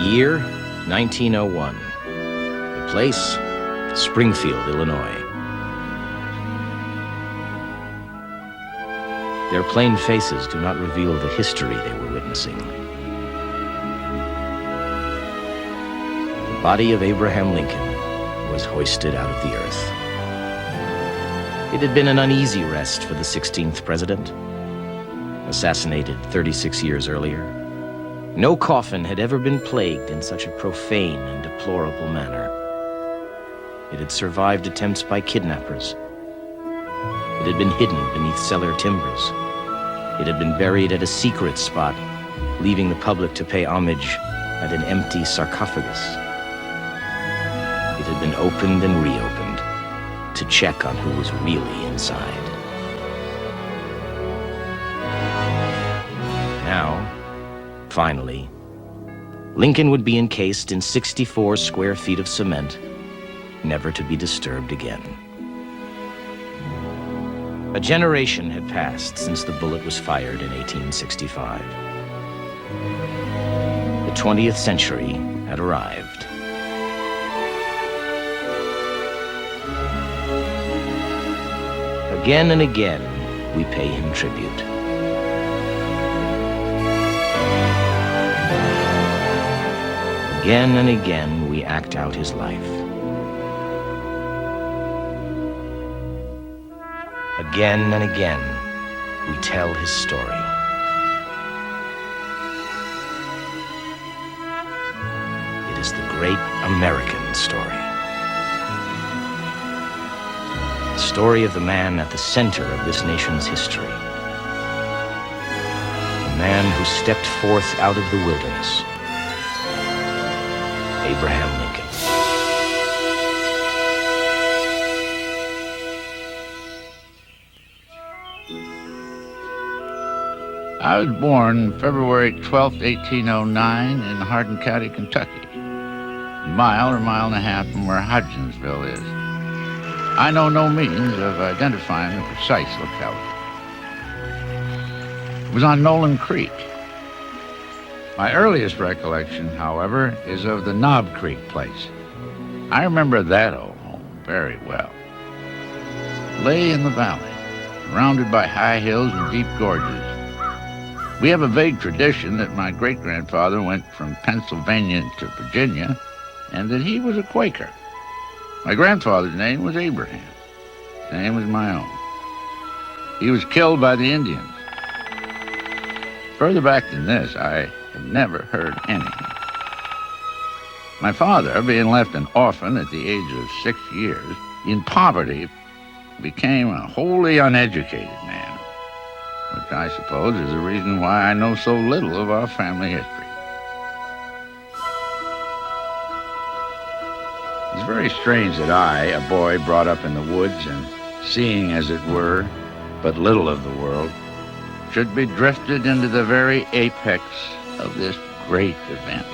year, 1901. The place, Springfield, Illinois. Their plain faces do not reveal the history they were witnessing. The body of Abraham Lincoln was hoisted out of the earth. It had been an uneasy rest for the 16th president, assassinated 36 years earlier. No coffin had ever been plagued in such a profane and deplorable manner. It had survived attempts by kidnappers. It had been hidden beneath cellar timbers. It had been buried at a secret spot, leaving the public to pay homage at an empty sarcophagus. It had been opened and reopened to check on who was really inside. Now, finally, Lincoln would be encased in 64 square feet of cement, never to be disturbed again. A generation had passed since the bullet was fired in 1865. The 20th century had arrived. Again and again, we pay him tribute. Again and again, we act out his life. Again and again, we tell his story. It is the great American story. The story of the man at the center of this nation's history. The man who stepped forth out of the wilderness. Abraham Lincoln. I was born February 12th, 1809 in Hardin County, Kentucky, a mile or mile and a half from where Hodgensville is. I know no means of identifying the precise locality. It was on Nolan Creek. My earliest recollection, however, is of the Knob Creek place. I remember that old home very well. It lay in the valley, surrounded by high hills and deep gorges. We have a vague tradition that my great-grandfather went from Pennsylvania to Virginia and that he was a Quaker. My grandfather's name was Abraham, same as my own. He was killed by the Indians. Further back than this, I had never heard anything. My father, being left an orphan at the age of 6 years, in poverty, became a wholly uneducated man, which I suppose is the reason why I know so little of our family history. It's very strange that I, a boy brought up in the woods and seeing, as it were, but little of the world, should be drifted into the very apex of this great event.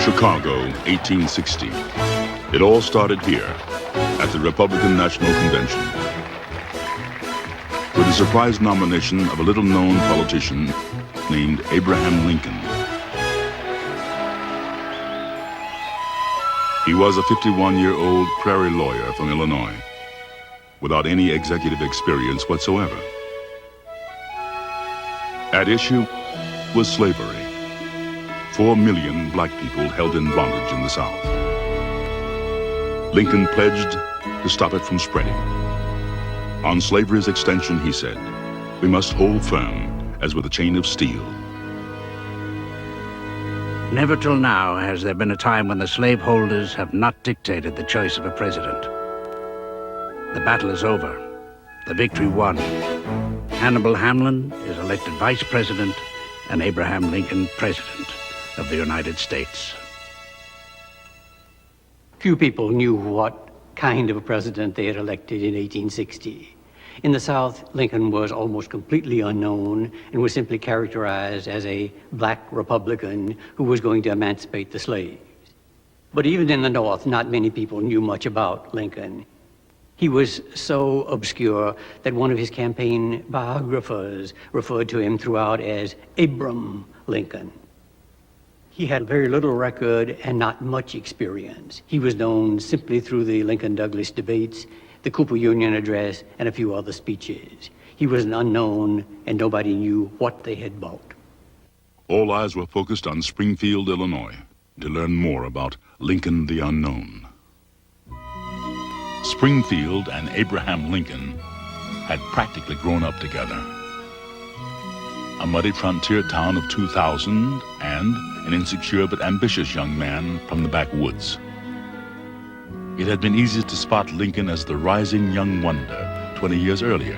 Chicago, 1860. It all started here, at the Republican National Convention, with the surprise nomination of a little-known politician named Abraham Lincoln. He was a 51-year-old prairie lawyer from Illinois, without any executive experience whatsoever. At issue was slavery. 4 million black people held in bondage in the South. Lincoln pledged to stop it from spreading. On slavery's extension, he said, "We must hold firm as with a chain of steel." Never till now has there been a time when the slaveholders have not dictated the choice of a president. The battle is over. The victory won. Hannibal Hamlin is elected vice president and Abraham Lincoln president of the United States. Few people knew what kind of a president they had elected in 1860. In the South, Lincoln was almost completely unknown and was simply characterized as a black Republican who was going to emancipate the slaves. But even in the North, not many people knew much about Lincoln. He was so obscure that one of his campaign biographers referred to him throughout as Abram Lincoln. He had very little record and not much experience. He was known simply through the Lincoln-Douglas debates, the Cooper Union address, and a few other speeches. He was an unknown, and nobody knew what they had bought. All eyes were focused on Springfield, Illinois, to learn more about Lincoln the Unknown. Springfield and Abraham Lincoln had practically grown up together. A muddy frontier town of 2,000 and an insecure but ambitious young man from the backwoods. It had been easy to spot Lincoln as the rising young wonder 20 years earlier.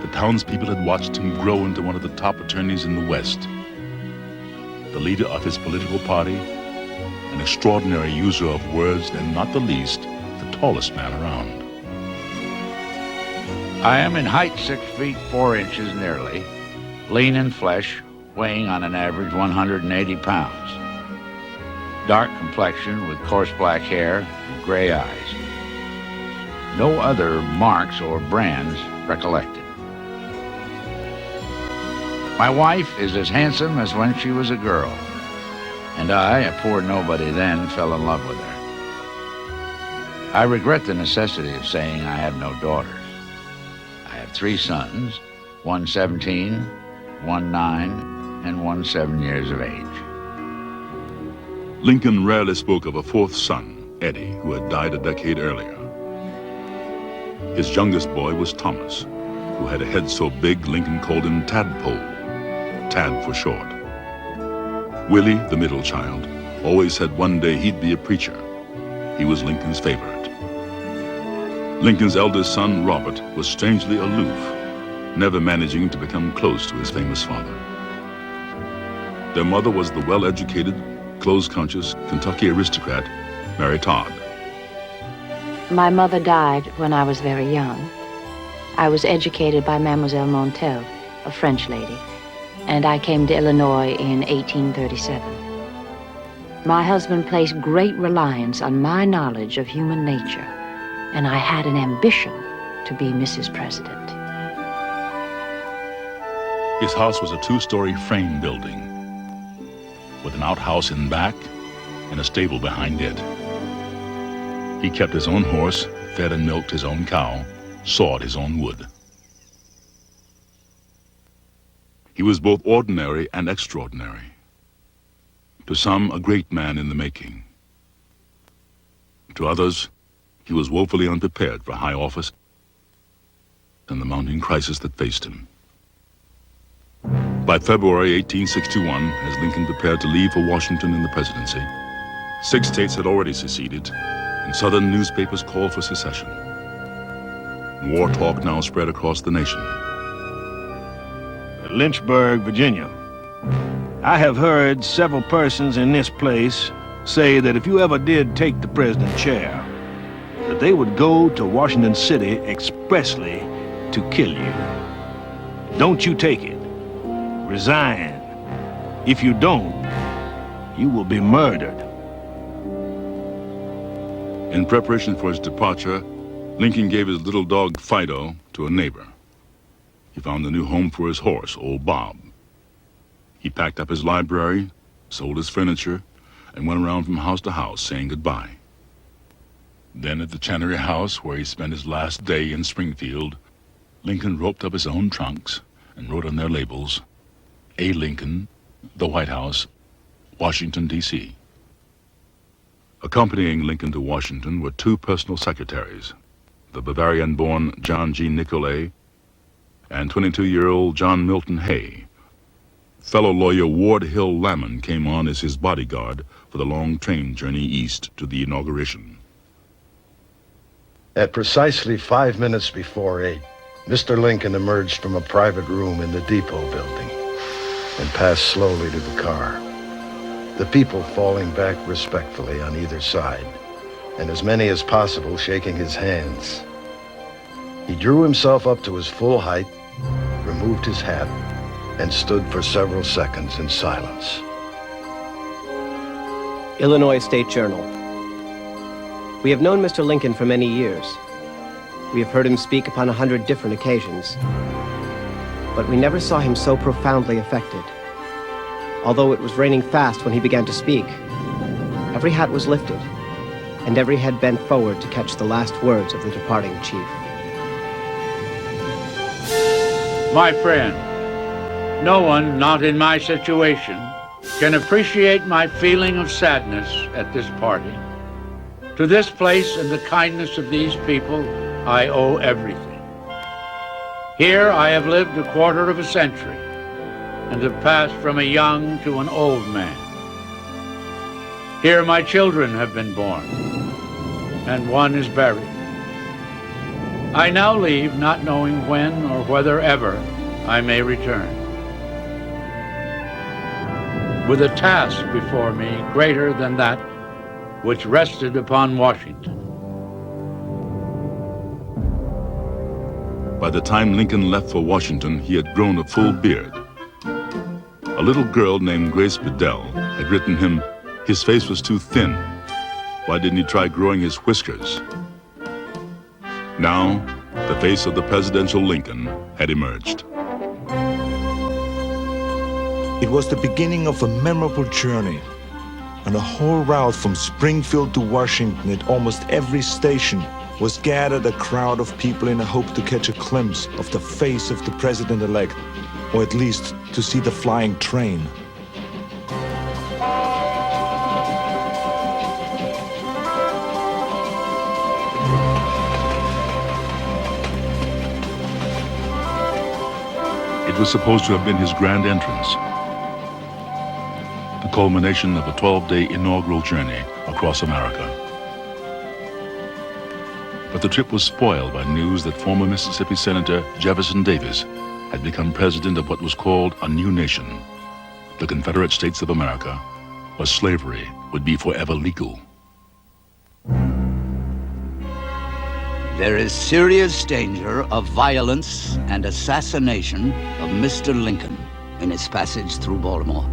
The townspeople had watched him grow into one of the top attorneys in the West, the leader of his political party, an extraordinary user of words, and not the least, the tallest man around. I am in height 6 feet 4 inches nearly, lean in flesh, weighing on an average 180 pounds. Dark complexion with coarse black hair and gray eyes. No other marks or brands recollected. My wife is as handsome as when she was a girl, and I, a poor nobody then, fell in love with her. I regret the necessity of saying I have no daughters. I have 3 sons, one 17, one 9, and one 7 years of age. Lincoln rarely spoke of a 4th son, Eddie, who had died a decade earlier. His youngest boy was Thomas, who had a head so big Lincoln called him Tadpole, Tad for short. Willie, the middle child, always said one day he'd be a preacher. He was Lincoln's favorite. Lincoln's eldest son, Robert, was strangely aloof, never managing to become close to his famous father. Their mother was the well-educated, clothes-conscious Kentucky aristocrat, Mary Todd. My mother died when I was very young. I was educated by Mademoiselle Montel, a French lady, and I came to Illinois in 1837. My husband placed great reliance on my knowledge of human nature, and I had an ambition to be Mrs. President. His house was a 2-story frame building with an outhouse in back and a stable behind it. He kept his own horse, fed and milked his own cow, sawed his own wood. He was both ordinary and extraordinary. To some, a great man in the making. To others, he was woefully unprepared for high office and the mounting crisis that faced him. By February 1861, as Lincoln prepared to leave for Washington in the presidency, 6 states had already seceded, and Southern newspapers called for secession. War talk now spread across the nation. Lynchburg, Virginia. I have heard several persons in this place say that if you ever did take the president's chair, that they would go to Washington City expressly to kill you. Don't you take it. Resign. If you don't, you will be murdered. In preparation for his departure, Lincoln gave his little dog Fido to a neighbor. He found a new home for his horse, old Bob. He packed up his library, sold his furniture, and went around from house to house saying goodbye. Then at the Channery house, where he spent his last day in Springfield, Lincoln roped up his own trunks and wrote on their labels, A. Lincoln, the White House, Washington, D.C. Accompanying Lincoln to Washington were 2 personal secretaries, the Bavarian-born John G. Nicolay and 22-year-old John Milton Hay, fellow lawyer Ward Hill Lamon came on as his bodyguard for the long train journey east to the inauguration. At precisely 5 minutes before 8, Mr. Lincoln emerged from a private room in the depot building and passed slowly to the car, the people falling back respectfully on either side, and as many as possible shaking his hands. He drew himself up to his full height, removed his hat, and stood for several seconds in silence. Illinois State Journal. We have known Mr. Lincoln for many years. We have heard him speak upon 100 different occasions. But we never saw him so profoundly affected. Although it was raining fast when he began to speak, every hat was lifted, and every head bent forward to catch the last words of the departing chief. My friend, no one not in my situation can appreciate my feeling of sadness at this parting. To this place and the kindness of these people, I owe everything. Here I have lived a quarter of a century and have passed from a young to an old man. Here my children have been born, and one is buried. I now leave not knowing when or whether ever I may return, with a task before me greater than that which rested upon Washington. By the time Lincoln left for Washington, he had grown a full beard. A little girl named Grace Bedell had written him, his face was too thin. Why didn't he try growing his whiskers? Now, the face of the presidential Lincoln had emerged. It was the beginning of a memorable journey. On the whole route from Springfield to Washington, at almost every station was gathered a crowd of people in a hope to catch a glimpse of the face of the president-elect, or at least to see the flying train. It was supposed to have been his grand entrance, the culmination of a 12-day inaugural journey across America. But the trip was spoiled by news that former Mississippi Senator Jefferson Davis had become president of what was called a new nation, the Confederate States of America, where slavery would be forever legal. There is serious danger of violence and assassination of Mr. Lincoln in his passage through Baltimore.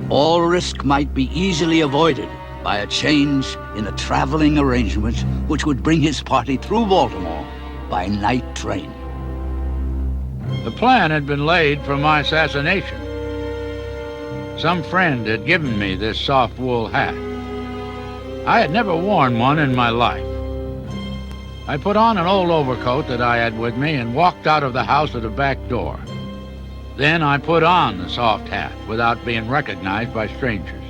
All risk might be easily avoided by a change in a traveling arrangement which would bring his party through Baltimore by night train. The plan had been laid for my assassination. Some friend had given me this soft wool hat. I had never worn one in my life. I put on an old overcoat that I had with me and walked out of the house at the back door. Then I put on the soft hat without being recognized by strangers.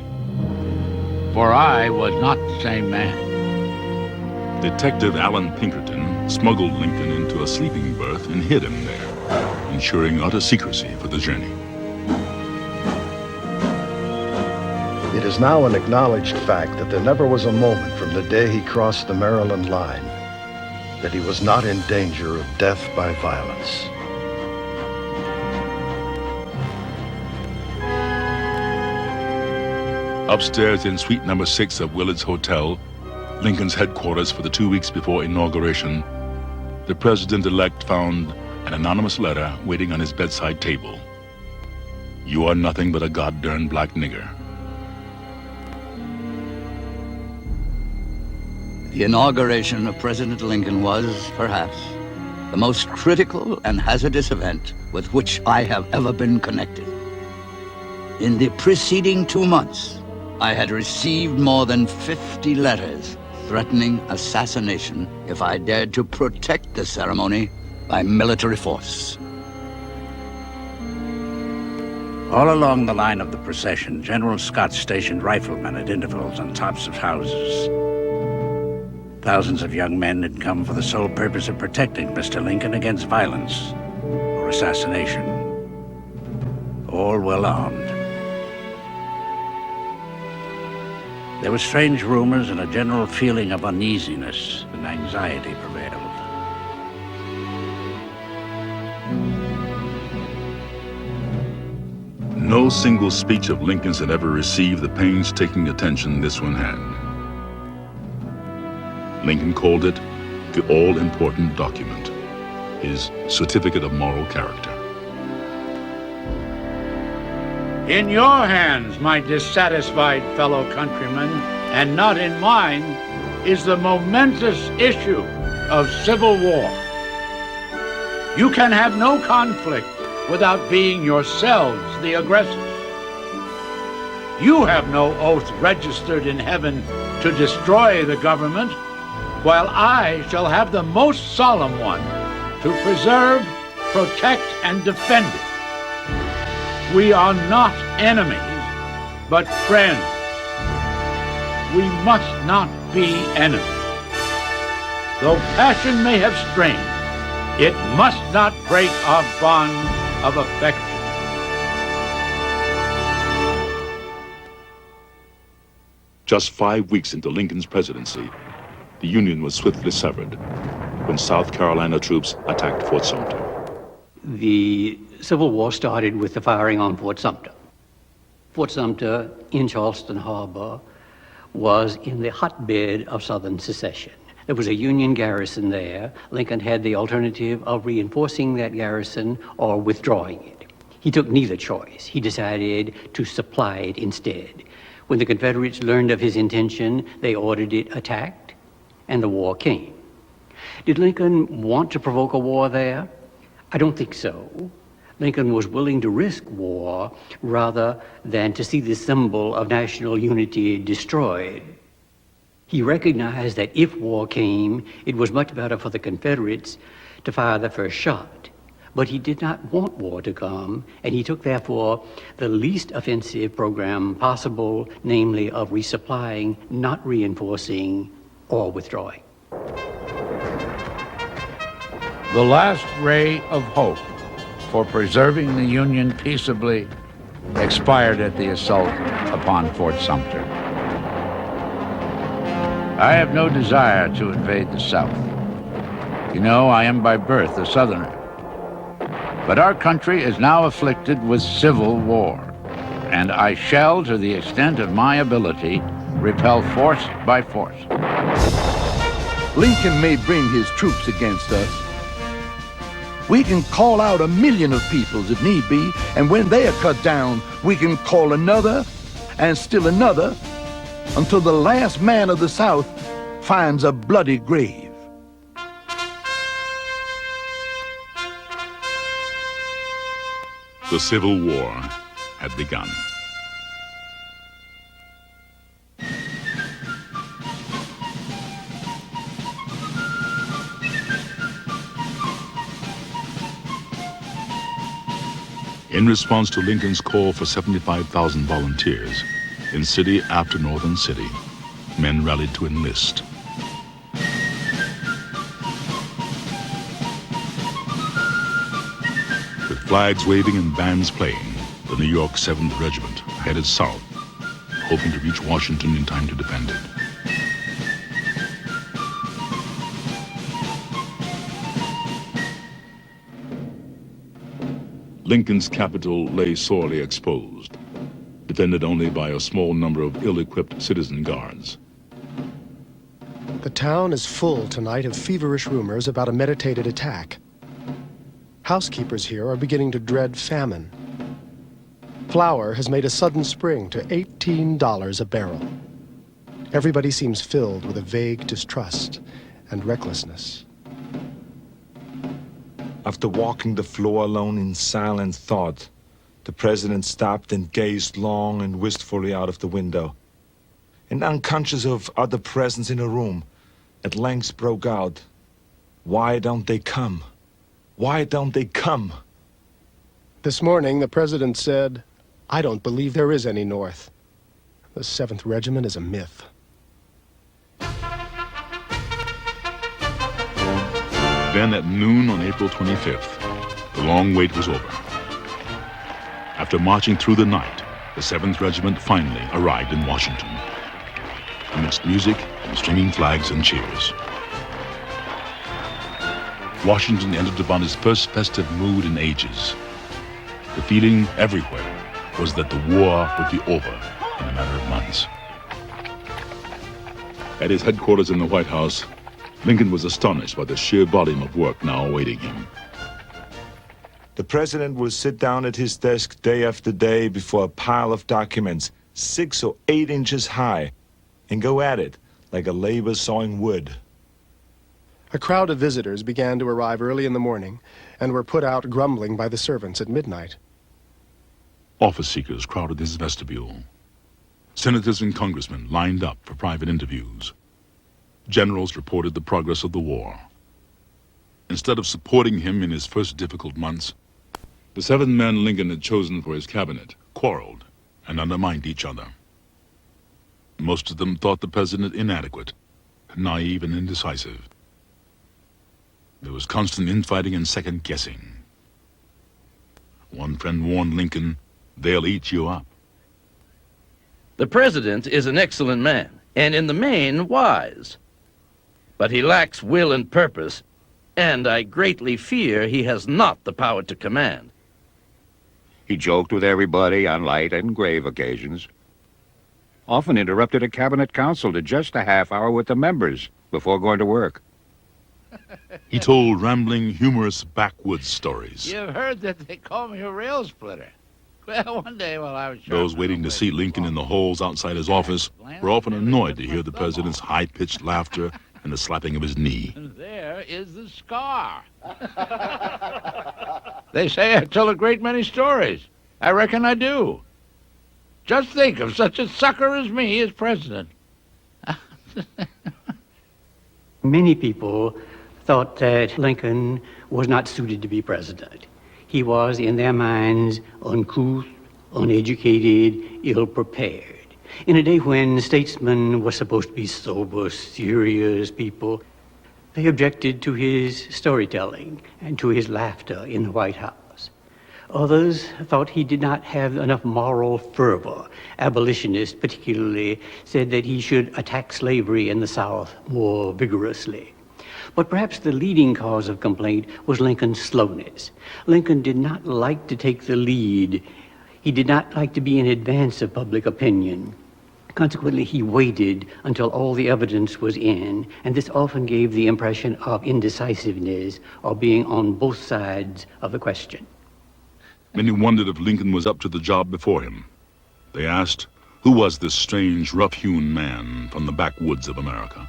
For I was not the same man. Detective Allen Pinkerton smuggled Lincoln into a sleeping berth and hid him there, ensuring utter secrecy for the journey. It is now an acknowledged fact that there never was a moment from the day he crossed the Maryland line that he was not in danger of death by violence. Upstairs in suite number 6 of Willard's Hotel, Lincoln's headquarters for the 2 weeks before inauguration, the president-elect found an anonymous letter waiting on his bedside table. "You are nothing but a god-darn black nigger." The inauguration of President Lincoln was, perhaps, the most critical and hazardous event with which I have ever been connected. In the preceding 2 months, I had received more than 50 letters threatening assassination if I dared to protect the ceremony by military force. All along the line of the procession, General Scott stationed riflemen at intervals on tops of houses. Thousands of young men had come for the sole purpose of protecting Mr. Lincoln against violence or assassination. all well armed. There were strange rumors and a general feeling of uneasiness and anxiety prevailed. No single speech of Lincoln's had ever received the painstaking attention this one had. Lincoln called it the all-important document, his certificate of moral character. In your hands, my dissatisfied fellow countrymen, and not in mine, is the momentous issue of civil war. You can have no conflict without being yourselves the aggressors. You have no oath registered in heaven to destroy the government, while I shall have the most solemn one to preserve, protect, and defend it. We are not enemies, but friends. We must not be enemies. Though passion may have strained, it must not break our bond of affection. Just 5 weeks into Lincoln's presidency, the Union was swiftly severed when South Carolina troops attacked Fort Sumter. The Civil War started with the firing on Fort Sumter. Fort Sumter in Charleston Harbor was in the hotbed of Southern secession. There was a Union garrison there. Lincoln had the alternative of reinforcing that garrison or withdrawing it. He took neither choice. He decided to supply it instead. When the Confederates learned of his intention, they ordered it attacked, and the war came. Did Lincoln want to provoke a war there? I don't think so. Lincoln was willing to risk war rather than to see the symbol of national unity destroyed. He recognized that if war came, it was much better for the Confederates to fire the first shot. But he did not want war to come, and he took, therefore, the least offensive program possible, namely of resupplying, not reinforcing, or withdrawing. The last ray of hope for preserving the Union peaceably expired at the assault upon Fort Sumter. I have no desire to invade the South. You know, I am by birth a Southerner. But our country is now afflicted with civil war, and I shall, to the extent of my ability, repel force by force. Lincoln may bring his troops against us. We can call out 1 million of peoples if need be, and when they are cut down, we can call another and still another until the last man of the South finds a bloody grave. The Civil War had begun. In response to Lincoln's call for 75,000 volunteers, in city after northern city, men rallied to enlist. With flags waving and bands playing, the New York 7th Regiment headed south, hoping to reach Washington in time to defend it. Lincoln's capital lay sorely exposed, defended only by a small number of ill-equipped citizen guards. The town is full tonight of feverish rumors about a meditated attack. Housekeepers here are beginning to dread famine. Flour has made a sudden spring to $18 a barrel. Everybody seems filled with a vague distrust and recklessness. After walking the floor alone in silent thought, the president stopped and gazed long and wistfully out of the window. And unconscious of other presence in the room, at length broke out, "Why don't they come? Why don't they come?" This morning, the president said, "I don't believe there is any North. The 7th Regiment is a myth." Then at noon on April 25th, the long wait was over. After marching through the night, the 7th Regiment finally arrived in Washington, amidst music and streaming flags and cheers. Washington entered upon his first festive mood in ages. The feeling everywhere was that the war would be over in a matter of months. At his headquarters in the White House, Lincoln was astonished by the sheer volume of work now awaiting him. The president will sit down at his desk day after day before a pile of documents 6 or 8 inches high and go at it like a labor sawing wood. A crowd of visitors began to arrive early in the morning and were put out grumbling by the servants at midnight. Office seekers crowded his vestibule. Senators and congressmen lined up for private interviews. Generals reported the progress of the war. Instead of supporting him in his first difficult months, the 7 men Lincoln had chosen for his cabinet quarreled and undermined each other. Most of them thought the president inadequate, naive and indecisive. There was constant infighting and second-guessing. One friend warned Lincoln, "They'll eat you up." The president is an excellent man, and in the main wise. But he lacks will and purpose, and I greatly fear he has not the power to command. He joked with everybody on light and grave occasions. Often interrupted a cabinet council to just a half hour with the members before going to work. He told rambling, humorous backwoods stories. You've heard that they call me a rail splitter. Well, one day while I was... Those waiting to see Lincoln in the halls outside his office were often annoyed to hear the president's high-pitched laughter and the slapping of his knee. There is the scar. They say I tell a great many stories. I reckon I do. Just think of such a sucker as me as president. Many people thought that Lincoln was not suited to be president. He was, in their minds, uncouth, uneducated, ill-prepared. In a day when statesmen were supposed to be sober, serious people, they objected to his storytelling and to his laughter in the White House. Others thought he did not have enough moral fervor. Abolitionists particularly said that he should attack slavery in the South more vigorously. But perhaps the leading cause of complaint was Lincoln's slowness. Lincoln did not like to take the lead. He did not like to be in advance of public opinion. Consequently, he waited until all the evidence was in, and this often gave the impression of indecisiveness or being on both sides of the question. Many wondered if Lincoln was up to the job before him. They asked, who was this strange, rough-hewn man from the backwoods of America?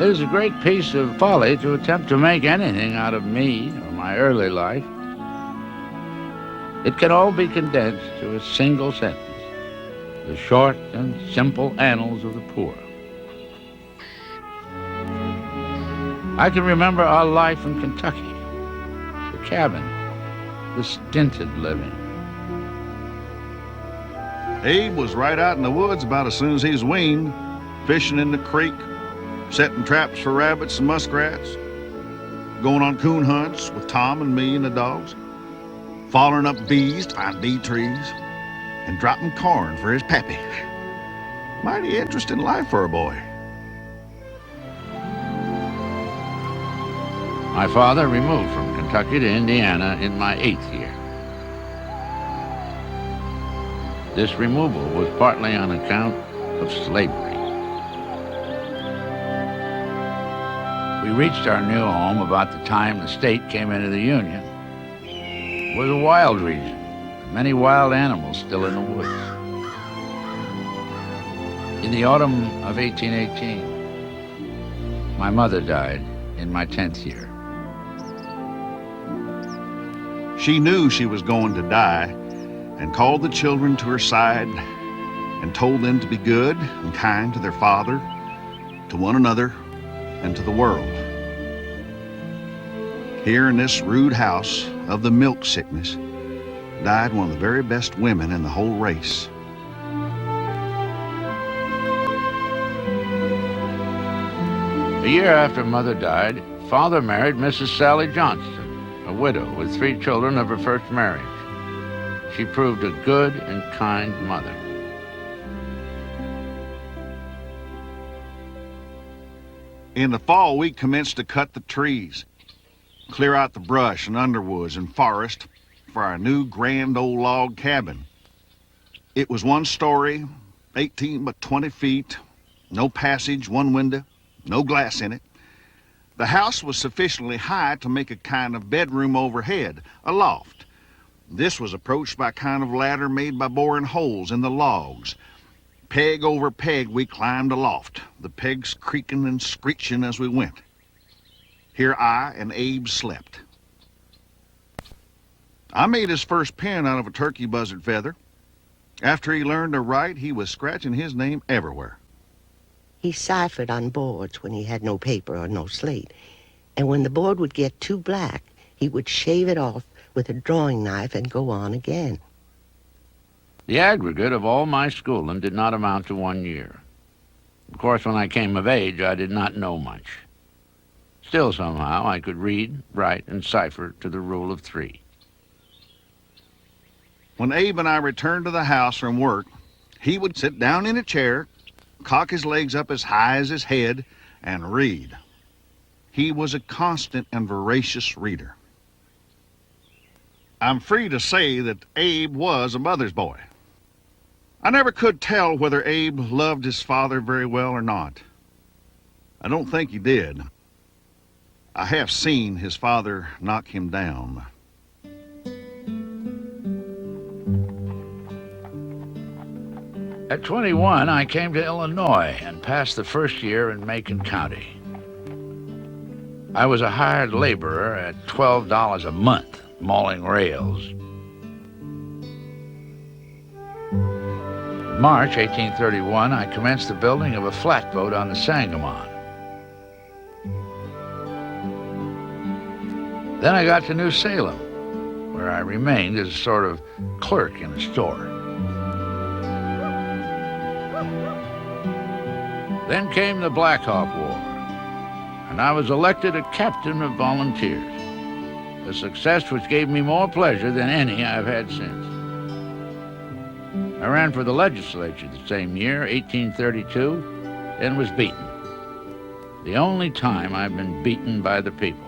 It is a great piece of folly to attempt to make anything out of me or my early life. It can all be condensed to a single sentence: the short and simple annals of the poor. I can remember our life in Kentucky, the cabin, the stinted living. Abe was right out in the woods about as soon as he was weaned, fishing in the creek, setting traps for rabbits and muskrats, going on coon hunts with Tom and me and the dogs, following up bees to find bee trees, and dropping corn for his pappy. Mighty interesting life for a boy. My father removed from Kentucky to Indiana in my 8th year. This removal was partly on account of slavery. We reached our new home about the time the state came into the Union. It was a wild region, with many wild animals still in the woods. In the autumn of 1818, my mother died in my 10th year. She knew she was going to die and called the children to her side and told them to be good and kind to their father, to one another, and to the world. Here in this rude house of the milk sickness died one of the very best women in the whole race. The year after Mother died, Father married Mrs. Sally Johnston, a widow with 3 children of her first marriage. She proved a good and kind mother. In the fall, we commenced to cut the trees, clear out the brush and underwoods and forest for our new grand old log cabin. It was 1 story, 18 by 20 feet, no passage, 1 window, no glass in it. The house was sufficiently high to make a kind of bedroom overhead, a loft. This was approached by a kind of ladder made by boring holes in the logs. Peg over peg, we climbed aloft, the pegs creaking and screeching as we went. Here I and Abe slept. I made his first pen out of a turkey buzzard feather. After he learned to write, he was scratching his name everywhere. He ciphered on boards when he had no paper or no slate. And when the board would get too black, he would shave it off with a drawing knife and go on again. The aggregate of all my schooling did not amount to 1 year. Of course, when I came of age, I did not know much. Still, somehow, I could read, write, and cipher to the rule of 3. When Abe and I returned to the house from work, he would sit down in a chair, cock his legs up as high as his head, and read. He was a constant and voracious reader. I'm free to say that Abe was a mother's boy. I never could tell whether Abe loved his father very well or not. I don't think he did. I have seen his father knock him down. At 21, I came to Illinois and passed the first year in Macon County. I was a hired laborer at $12 a month, mauling rails. In March 1831, I commenced the building of a flatboat on the Sangamon. Then I got to New Salem, where I remained as a sort of clerk in a store. Then came the Black Hawk War, and I was elected a captain of volunteers, a success which gave me more pleasure than any I've had since. I ran for the legislature the same year, 1832, and was beaten. The only time I've been beaten by the people.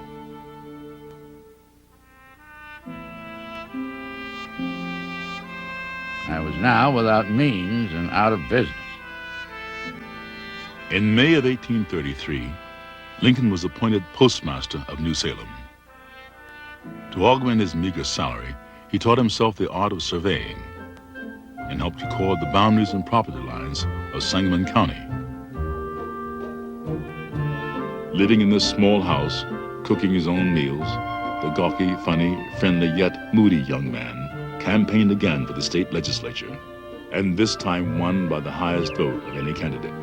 I was now without means and out of business. In May of 1833, Lincoln was appointed postmaster of New Salem. To augment his meager salary, he taught himself the art of surveying and helped record the boundaries and property lines of Sangamon County. Living in this small house, cooking his own meals, the gawky, funny, friendly, yet moody young man campaigned again for the state legislature, and this time won by the highest vote of any candidate.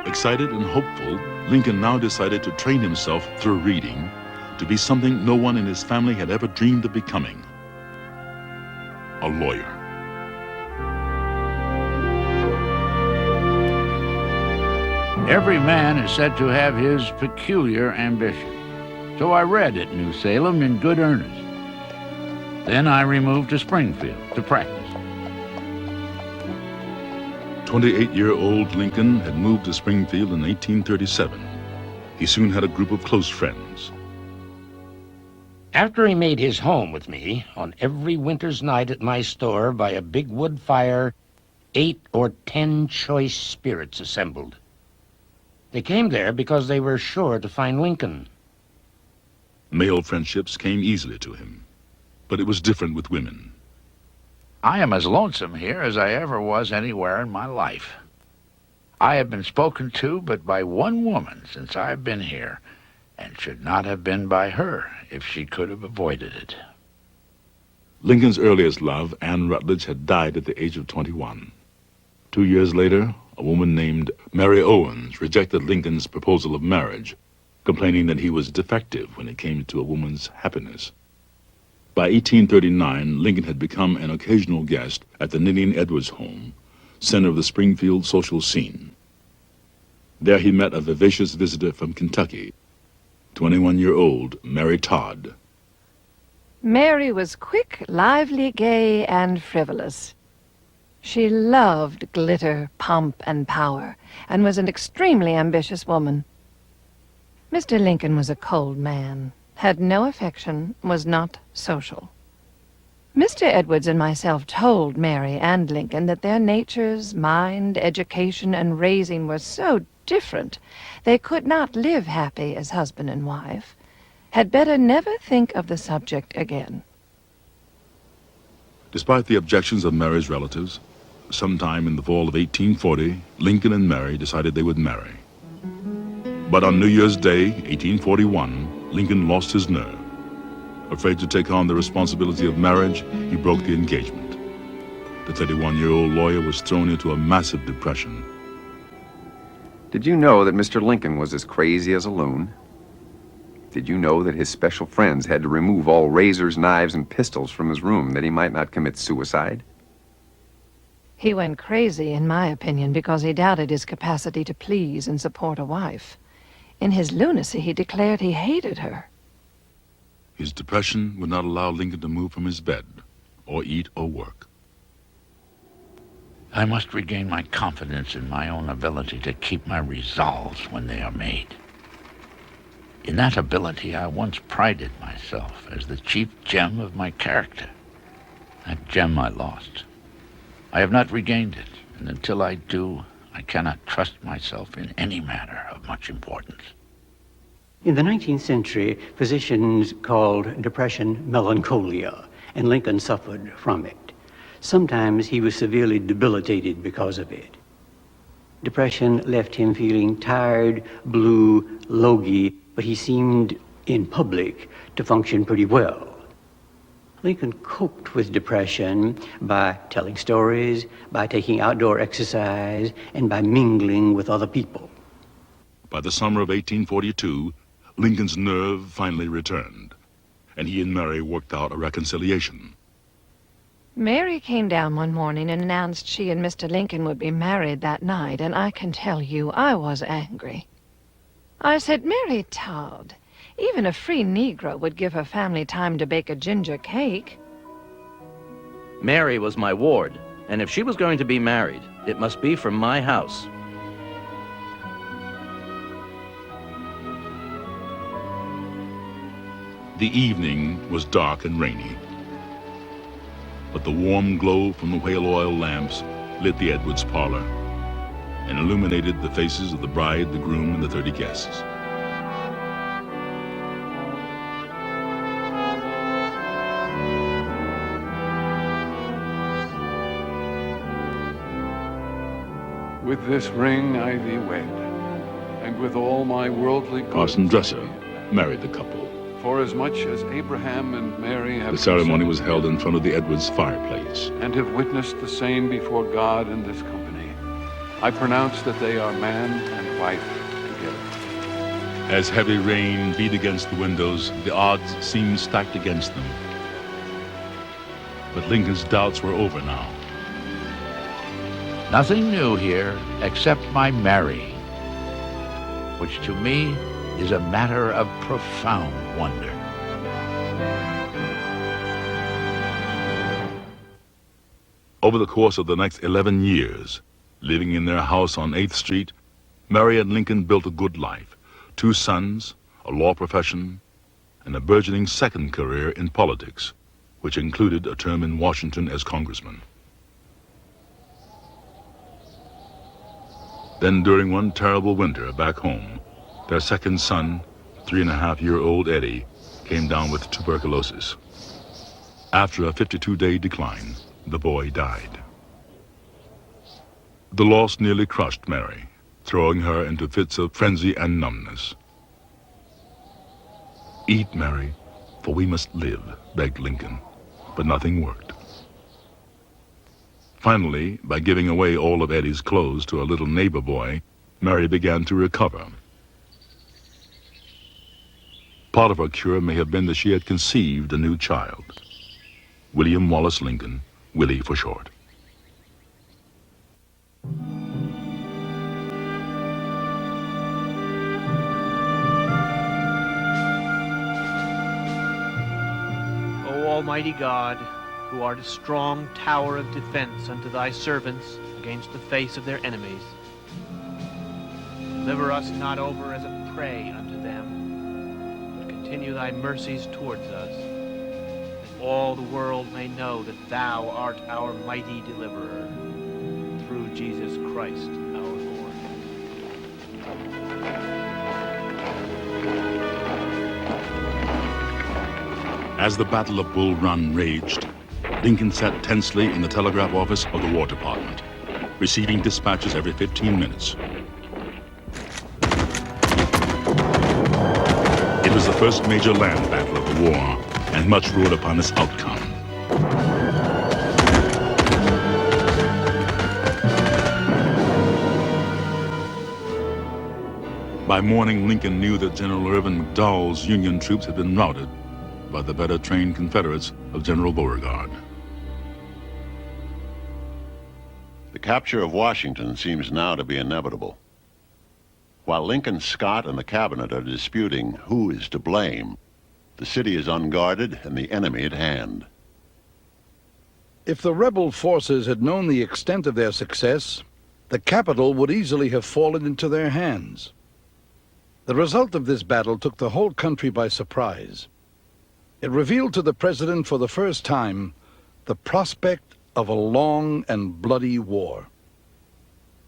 Excited and hopeful, Lincoln now decided to train himself through reading to be something no one in his family had ever dreamed of becoming: a lawyer. Every man is said to have his peculiar ambition. So I read at New Salem in good earnest. Then I removed to Springfield to practice. 28-year-old Lincoln had moved to Springfield in 1837. He soon had a group of close friends. After he made his home with me, on every winter's night at my store by a big wood fire, 8 or 10 choice spirits assembled. They came there because they were sure to find Lincoln. Male friendships came easily to him, but it was different with women. I am as lonesome here as I ever was anywhere in my life. I have been spoken to but by one woman since I've been here, and should not have been by her if she could have avoided it. Lincoln's earliest love, Anne Rutledge, had died at the age of 21. 2 years later, a woman named Mary Owens rejected Lincoln's proposal of marriage, complaining that he was defective when it came to a woman's happiness. By 1839, Lincoln had become an occasional guest at the Ninian Edwards home, center of the Springfield social scene. There he met a vivacious visitor from Kentucky, 21-year-old Mary Todd. Mary was quick, lively, gay, and frivolous. She loved glitter, pomp, and power, and was an extremely ambitious woman. Mr. Lincoln was a cold man, had no affection, was not social. Mr. Edwards and myself told Mary and Lincoln that their natures, mind, education, and raising were so different they could not live happy as husband and wife, had better never think of the subject again. Despite the objections of Mary's relatives, sometime in the fall of 1840, Lincoln and Mary decided they would marry. But on New Year's Day, 1841, Lincoln lost his nerve. Afraid to take on the responsibility of marriage, he broke the engagement. The 31-year-old lawyer was thrown into a massive depression. Did you know that Mr. Lincoln was as crazy as a loon? Did you know that his special friends had to remove all razors, knives, and pistols from his room that he might not commit suicide? He went crazy, in my opinion, because he doubted his capacity to please and support a wife. In his lunacy, he declared he hated her. His depression would not allow Lincoln to move from his bed, or eat or work. I must regain my confidence in my own ability to keep my resolves when they are made. In that ability, I once prided myself as the chief gem of my character. That gem I lost. I have not regained it, and until I do, I cannot trust myself in any matter of much importance. In the 19th century, physicians called depression melancholia, and Lincoln suffered from it. Sometimes he was severely debilitated because of it. Depression left him feeling tired, blue, logy, but he seemed, in public, to function pretty well. Lincoln coped with depression by telling stories, by taking outdoor exercise, and by mingling with other people. By the summer of 1842, Lincoln's nerve finally returned, and he and Mary worked out a reconciliation. Mary came down one morning and announced she and Mr. Lincoln would be married that night, and I can tell you I was angry. I said, Mary Todd, even a free Negro would give her family time to bake a ginger cake. Mary was my ward, and if she was going to be married, it must be from my house. The evening was dark and rainy, but the warm glow from the whale oil lamps lit the Edwards parlor and illuminated the faces of the bride, the groom, and the 30 guests. With this ring I thee wed, and with all my worldly goods. Parson Dresser married the couple. For as much as Abraham and Mary have The ceremony was held in front of the Edwards fireplace. and have witnessed the same before God and this company, I pronounce that they are man and wife together. As heavy rain beat against the windows, the odds seemed stacked against them. But Lincoln's doubts were over now. Nothing new here except my Mary, which to me is a matter of profound wonder. Over the course of the next 11 years, living in their house on 8th Street, Mary and Lincoln built a good life. 2 sons, a law profession, and a burgeoning second career in politics, which included a term in Washington as congressman. Then during one terrible winter back home, their second son, 3.5-year-old Eddie, came down with tuberculosis. After a 52-day decline, the boy died. The loss nearly crushed Mary, throwing her into fits of frenzy and numbness. "Eat, Mary, for we must live," begged Lincoln, but nothing worked. Finally, by giving away all of Eddie's clothes to a little neighbor boy, Mary began to recover. Part of her cure may have been that she had conceived a new child, William Wallace Lincoln, Willie for short. Almighty God, who art a strong tower of defense unto thy servants against the face of their enemies, deliver us not over as a prey unto them, but continue thy mercies towards us, that all the world may know that thou art our mighty deliverer, through Jesus Christ our Lord. As the Battle of Bull Run raged, Lincoln sat tensely in the telegraph office of the War Department, receiving dispatches every 15 minutes. It was the first major land battle of the war, and much rode upon its outcome. By morning, Lincoln knew that General Irvin McDowell's Union troops had been routed by the better trained Confederates of General Beauregard. The capture of Washington seems now to be inevitable. While Lincoln, Scott, and the cabinet are disputing who is to blame, the city is unguarded and the enemy at hand. If the rebel forces had known the extent of their success, the capital would easily have fallen into their hands. The result of this battle took the whole country by surprise. It revealed to the president for the first time the prospect of a long and bloody war.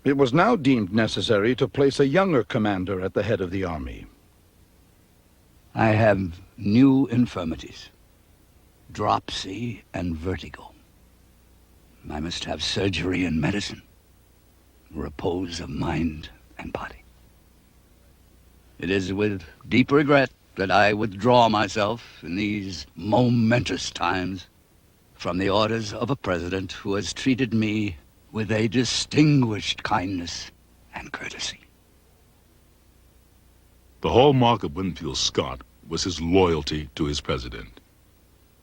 It was now deemed necessary to place a younger commander at the head of the army. I have new infirmities, dropsy and vertigo. I must have surgery and medicine, repose of mind and body. It is with deep regret that I withdraw myself in these momentous times from the orders of a president who has treated me with a distinguished kindness and courtesy. The hallmark of Winfield Scott was his loyalty to his president.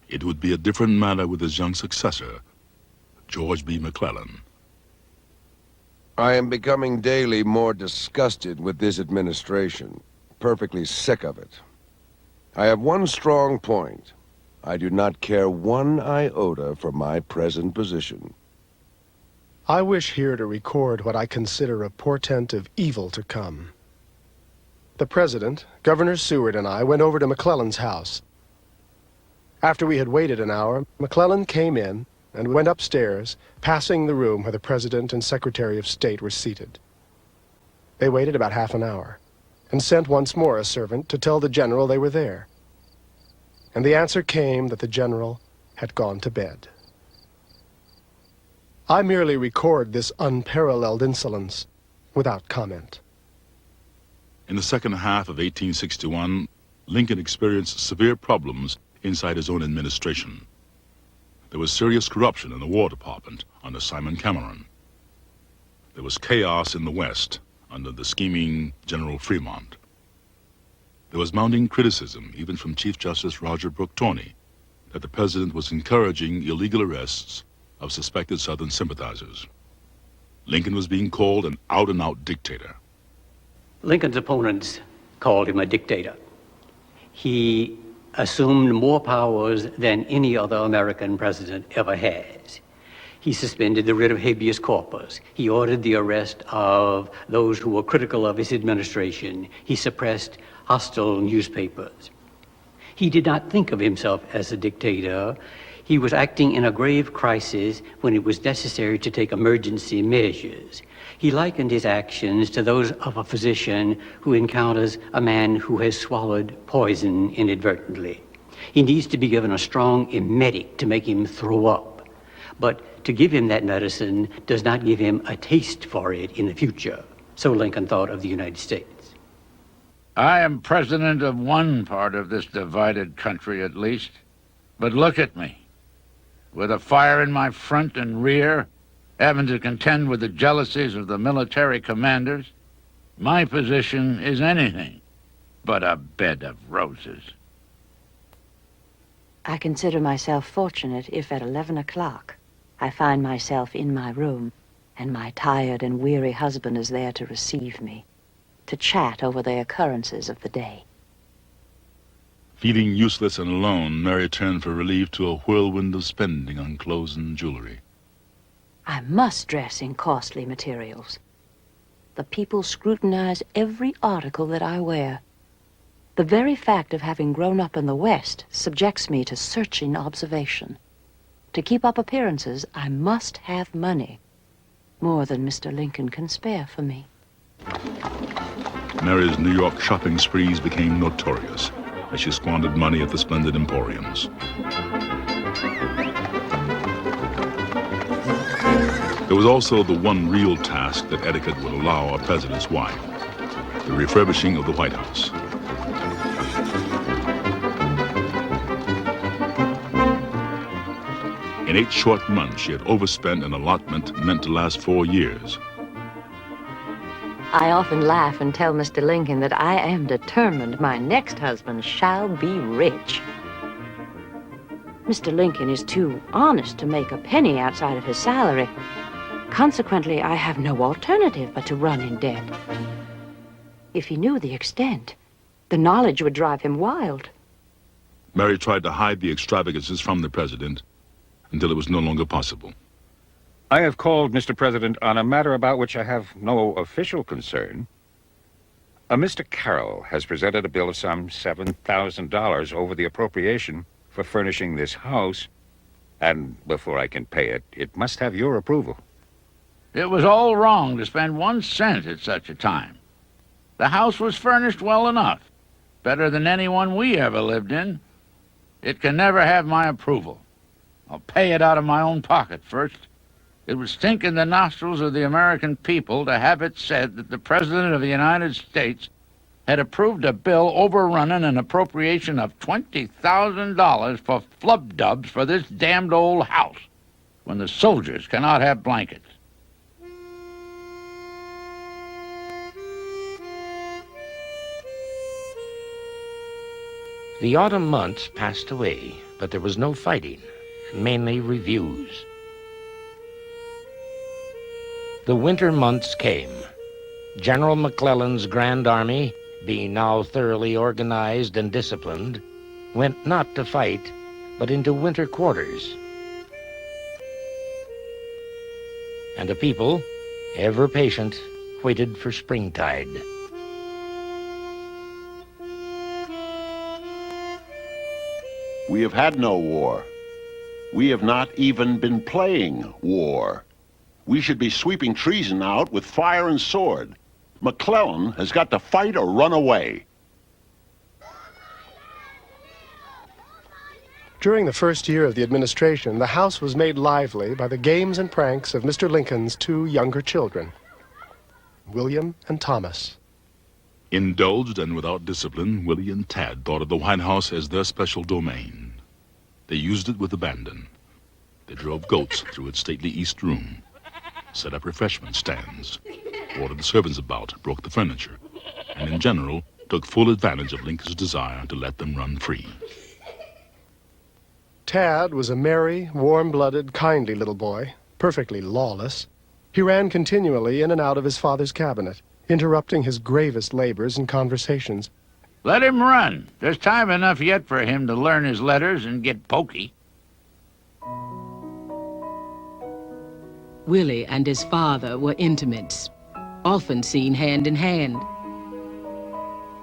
It would be a different matter with his young successor, George B. McClellan. I am becoming daily more disgusted with this administration, perfectly sick of it. I have one strong point. I do not care one iota for my present position. I wish here to record what I consider a portent of evil to come. The President, Governor Seward, and I went over to McClellan's house. After we had waited an hour, McClellan came in and went upstairs, passing the room where the President and Secretary of State were seated. They waited about half an hour, and sent once more a servant to tell the general they were there. And the answer came that the general had gone to bed. I merely record this unparalleled insolence without comment. In the second half of 1861, Lincoln experienced severe problems inside his own administration. There was serious corruption in the War Department under Simon Cameron. There was chaos in the West under the scheming General Fremont. There was mounting criticism, even from Chief Justice Roger Brooke Torney, that the president was encouraging illegal arrests of suspected Southern sympathizers. Lincoln was being called an out-and-out dictator. Lincoln's opponents called him a dictator. He assumed more powers than any other American president ever has. He suspended the writ of habeas corpus. He ordered the arrest of those who were critical of his administration. He suppressed hostile newspapers. He did not think of himself as a dictator. He was acting in a grave crisis when it was necessary to take emergency measures. He likened his actions to those of a physician who encounters a man who has swallowed poison inadvertently. He needs to be given a strong emetic to make him throw up. But to give him that medicine does not give him a taste for it in the future. So Lincoln thought of the United States. I am president of one part of this divided country at least. But look at me. With a fire in my front and rear, having to contend with the jealousies of the military commanders, my position is anything but a bed of roses. I consider myself fortunate if at 11 o'clock I find myself in my room and my tired and weary husband is there to receive me, to chat over the occurrences of the day. Feeling useless and alone, Mary turned for relief to a whirlwind of spending on clothes and jewelry. I must dress in costly materials. The people scrutinize every article that I wear. The very fact of having grown up in the West subjects me to searching observation. To keep up appearances, I must have money. More than Mr. Lincoln can spare for me. Mary's New York shopping sprees became notorious as she squandered money at the splendid emporiums. There was also the one real task that etiquette would allow a president's wife, the refurbishing of the White House. In 8 short months, she had overspent an allotment meant to last 4 years. I often laugh and tell Mr. Lincoln that I am determined my next husband shall be rich. Mr. Lincoln is too honest to make a penny outside of his salary. Consequently, I have no alternative but to run in debt. If he knew the extent, the knowledge would drive him wild. Mary tried to hide the extravagances from the president until it was no longer possible. I have called, Mr. President, on a matter about which I have no official concern. Mr. Carroll has presented a bill of some $7,000 over the appropriation for furnishing this house, and before I can pay it, it must have your approval. It was all wrong to spend 1 cent at such a time. The house was furnished well enough, better than any one we ever lived in. It can never have my approval. I'll pay it out of my own pocket first. It would stink in the nostrils of the American people to have it said that the President of the United States had approved a bill overrunning an appropriation of $20,000 for flub-dubs for this damned old house, when the soldiers cannot have blankets. The autumn months passed away, but there was no fighting, mainly reviews. The winter months came. General McClellan's Grand Army, being now thoroughly organized and disciplined, went not to fight, but into winter quarters. And the people, ever patient, waited for springtide. We have had no war. We have not even been playing war. We should be sweeping treason out with fire and sword. McClellan has got to fight or run away. During the first year of the administration, the House was made lively by the games and pranks of Mr. Lincoln's 2 younger children, William and Thomas. Indulged and without discipline, Willie and Tad thought of the White House as their special domain. They used it with abandon. They drove goats through its stately East Room, set up refreshment stands, ordered the servants about, broke the furniture, and in general took full advantage of Lincoln's desire to let them run free. Tad was a merry, warm-blooded, kindly little boy, perfectly lawless. He ran continually in and out of his father's cabinet, interrupting his gravest labors and conversations. Let him run. There's time enough yet for him to learn his letters and get pokey. Willie and his father were intimates, often seen hand in hand.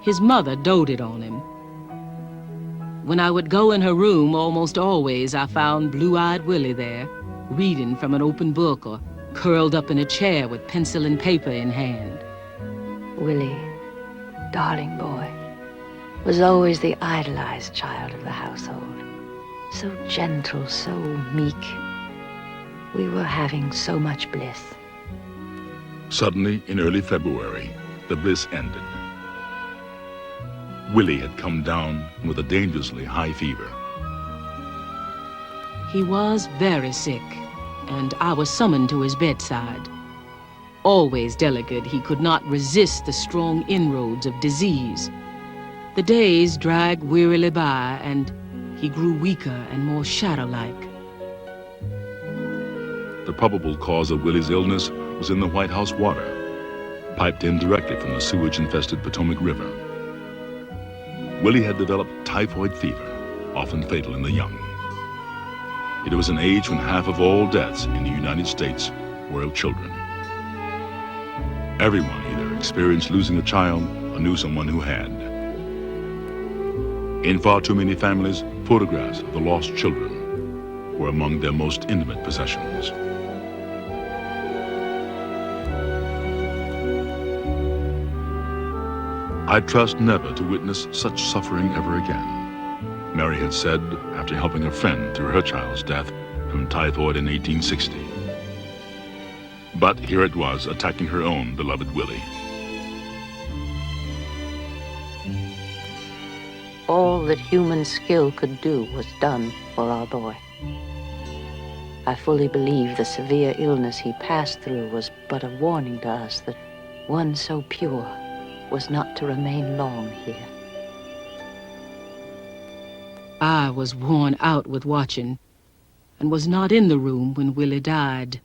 His mother doted on him. When I would go in her room, almost always I found blue-eyed Willie there, reading from an open book or curled up in a chair with pencil and paper in hand. Willie, darling boy, was always the idolized child of the household. So gentle, so meek. We were having so much bliss. Suddenly, in early February, the bliss ended. Willie had come down with a dangerously high fever. He was very sick, and I was summoned to his bedside. Always delicate, he could not resist the strong inroads of disease. The days dragged wearily by, and he grew weaker and more shadow-like. The probable cause of Willie's illness was in the White House water, piped in directly from the sewage-infested Potomac River. Willie had developed typhoid fever, often fatal in the young. It was an age when half of all deaths in the United States were of children. Everyone either experienced losing a child or knew someone who had. In far too many families, photographs of the lost children were among their most intimate possessions. I trust never to witness such suffering ever again, Mary had said after helping a friend through her child's death from typhoid in 1860. But here it was, attacking her own beloved Willie. All that human skill could do was done for our boy. I fully believe the severe illness he passed through was but a warning to us that one so pure was not to remain long here. I was worn out with watching and was not in the room when Willie died,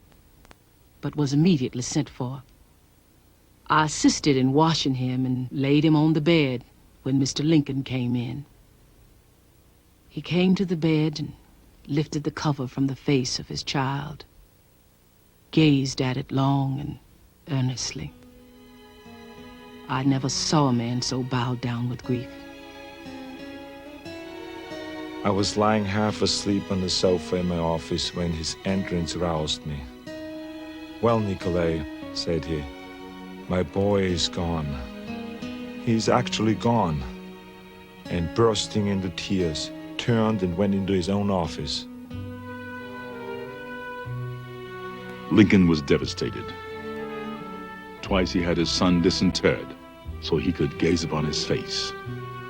but was immediately sent for. I assisted in washing him and laid him on the bed when Mr. Lincoln came in. He came to the bed and lifted the cover from the face of his child, gazed at it long and earnestly. I never saw a man so bowed down with grief. I was lying half asleep on the sofa in my office when his entrance roused me. "Well, Nikolay," said he, "my boy is gone. He's actually gone." And bursting into tears, turned and went into his own office. Lincoln was devastated. Twice he had his son disinterred so he could gaze upon his face.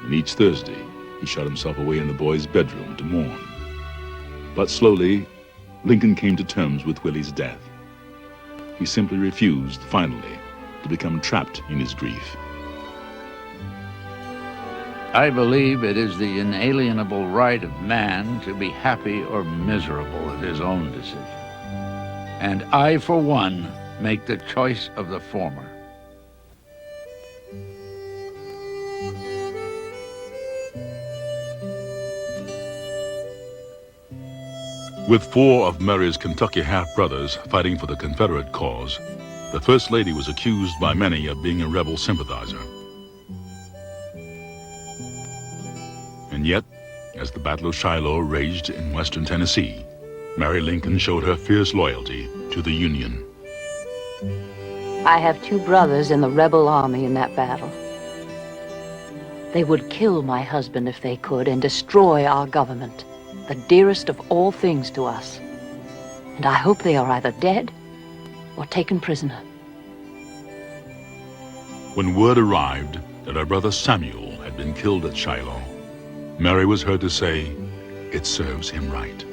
And each Thursday, he shut himself away in the boy's bedroom to mourn. But slowly, Lincoln came to terms with Willie's death. He simply refused, finally, to become trapped in his grief. I believe it is the inalienable right of man to be happy or miserable at his own decision. And I, for one, make the choice of the former. With 4 of Mary's Kentucky half-brothers fighting for the Confederate cause, the First Lady was accused by many of being a rebel sympathizer. And yet, as the Battle of Shiloh raged in western Tennessee, Mary Lincoln showed her fierce loyalty to the Union. I have 2 brothers in the rebel army in that battle. They would kill my husband if they could and destroy our government, the dearest of all things to us. And I hope they are either dead or taken prisoner. When word arrived that her brother Samuel had been killed at Shiloh, Mary was heard to say, "It serves him right."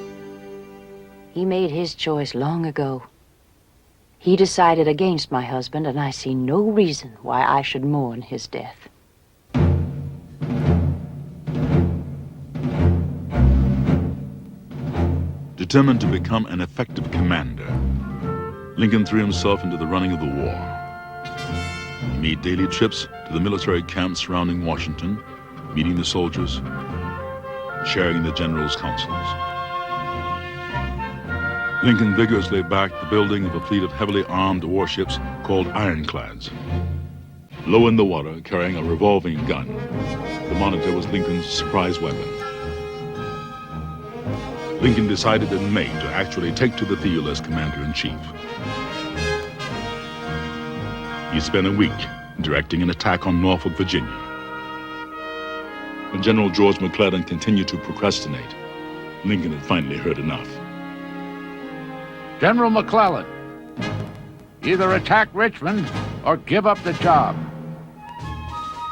He made his choice long ago. He decided against my husband, and I see no reason why I should mourn his death. Determined to become an effective commander, Lincoln threw himself into the running of the war. He made daily trips to the military camps surrounding Washington, meeting the soldiers, sharing the generals' councils. Lincoln vigorously backed the building of a fleet of heavily armed warships called ironclads. Low in the water, carrying a revolving gun, the Monitor was Lincoln's surprise weapon. Lincoln decided in May to actually take to the field as Commander-in-Chief. He spent a week directing an attack on Norfolk, Virginia. When General George McClellan continued to procrastinate, Lincoln had finally heard enough. General McClellan, either attack Richmond or give up the job.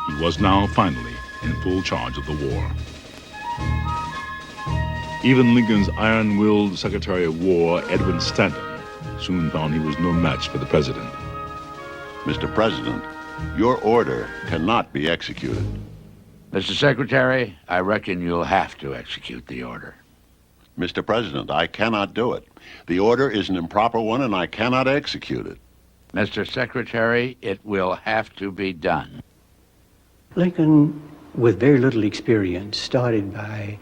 He was now finally in full charge of the war. Even Lincoln's iron-willed Secretary of War, Edwin Stanton, soon found he was no match for the president. Mr. President, your order cannot be executed. Mr. Secretary, I reckon you'll have to execute the order. Mr. President, I cannot do it. The order is an improper one, and I cannot execute it. Mr. Secretary, it will have to be done. Lincoln with very little experience, started by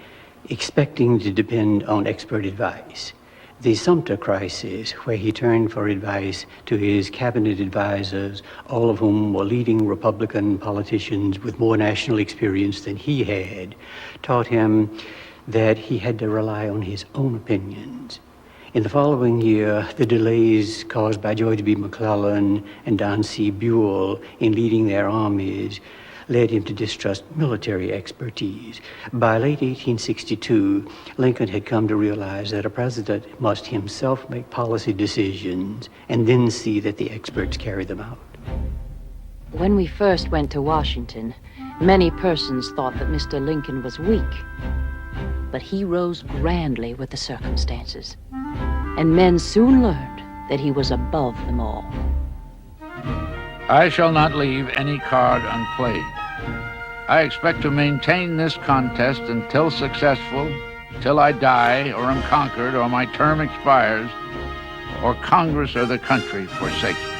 expecting to depend on expert advice. The Sumter crisis, where he turned for advice to his cabinet advisors, all of whom were leading Republican politicians with more national experience than he had, taught him that he had to rely on his own opinions. In the following year, the delays caused by George B. McClellan and Don C. Buell in leading their armies led him to distrust military expertise. By late 1862, Lincoln had come to realize that a president must himself make policy decisions and then see that the experts carry them out. When we first went to Washington, many persons thought that Mr. Lincoln was weak. But he rose grandly with the circumstances, and men soon learned that he was above them all. I shall not leave any card unplayed. I expect to maintain this contest until successful, till I die, or am conquered, or my term expires, or Congress or the country forsakes me.